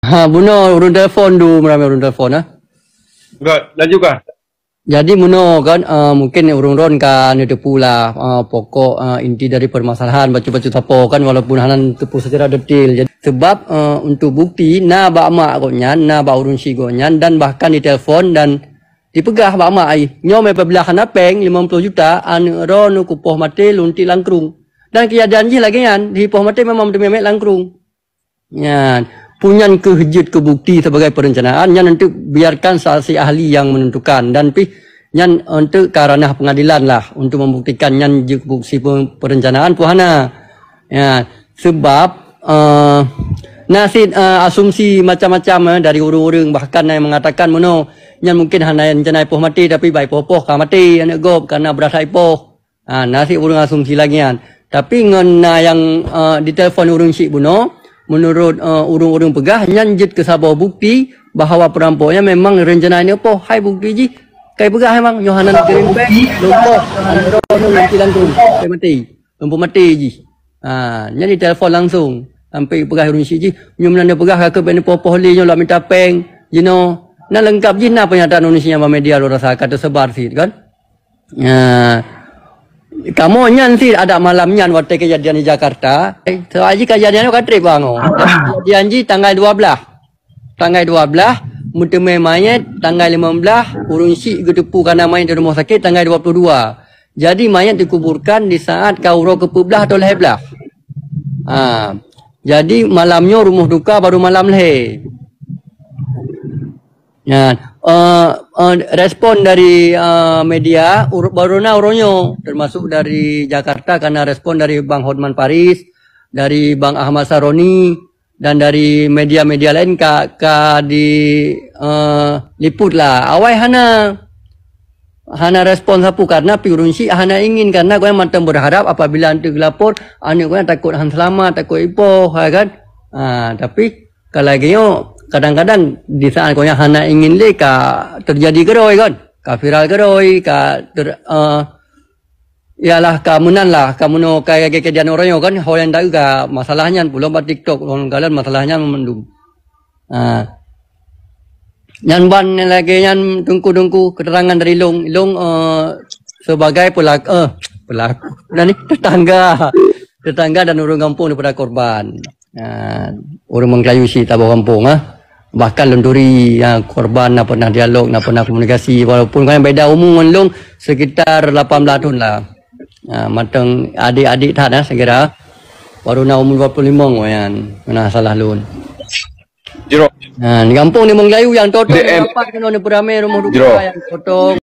Ha, buno urun telefon du meramai urun telefon Enggak, laju kah? Jadi muno kan mungkin urun-urun kan itu pula pokok inti dari permasalahan baca-baca tapo kan walaupun hanan tepu secara detail. Jadi sebab untuk bukti na bak mak konyan, na bak urun si konyan dan bahkan ditelepon dan dipegah bak mak ai. Nyom apabila hana peng 50 juta an ron kupoh mate lunti langkrung. Dan kia janji lagi kan di poh mate memang memek langkrung. Yan punyan kehejut ke bukti sebagai perencanaan yang nanti biarkan saksi ahli yang menentukan dan yang untuk karena pengadilan lah untuk membuktikan yang bukti perencanaan puhana ya sebab nasid asumsi macam-macam dari orang-orang bahkan yang mengatakan mono yang mungkin hanya rencana ipoh mati tapi baik poh ka mati anak gop karena berasa ipoh nasid orang asumsi lagi kan tapi ngena yang ditelepon orang si buno menurut urung-urung pegah nyanjit ke sebuah bukti bahawa perampoknya memang rencananya apa hai bukti ji kai pegah memang Yohanan kirim pek lumpuh andro nanti langsung kai mati lumpuh mati ji jadi telefon langsung sampai pegah urung si ji nyumnan dia pegah ke bani popoh li nyola minta peng you know na lengkap ji na pernyataan Indonesia media lo rasa kata sebar sih kan kamu nyan sih ada malamnya waktu kejadian di Jakarta. Soalnya kejadiannya kan trip bang. Janji tanggal 12. Tanggal 12 muteme mayat tanggal 15 urun si gedepu karena mayat di rumah sakit tanggal 22. Jadi mayat dikuburkan di saat kauro ke-11 atau leh-belah. Jadi malamnya rumah duka baru malam leh. Ya, respon dari media baru na uronyo termasuk dari Jakarta karena respon dari Bang Hotman Paris, dari Bang Ahmad Saroni dan dari media-media lain di liput lah. Awai hana respon sapu karena piurunsi hana ingin karena gue mantan berharap apabila nanti lapor ane gue takut han selamat takut ipoh kan. Tapi kalau lagi kadang-kadang di saat kau hana ingin leka terjadi geroi kan, viral geroi, ialah kamunan lah, kamu no kayak kejadian orang yo kan, hal yang tahu ka masalahnya, belum buat TikTok, orang kalian masalahnya memendung. Yang ban lagi yang tungku keterangan dari Long sebagai pelaku, dan tetangga dan orang kampung daripada korban. Orang mengklayusi tabu kampung bahkan lunduri korban nak pernah dialog nak pernah komunikasi walaupun kan beda umur long sekitar 18 tahun lah matang adik-adik tak segera baru nak umur 25 kan mana salah lun di kampung ni Menglayu yang total dapat kena ni beramai rumah duka yang potong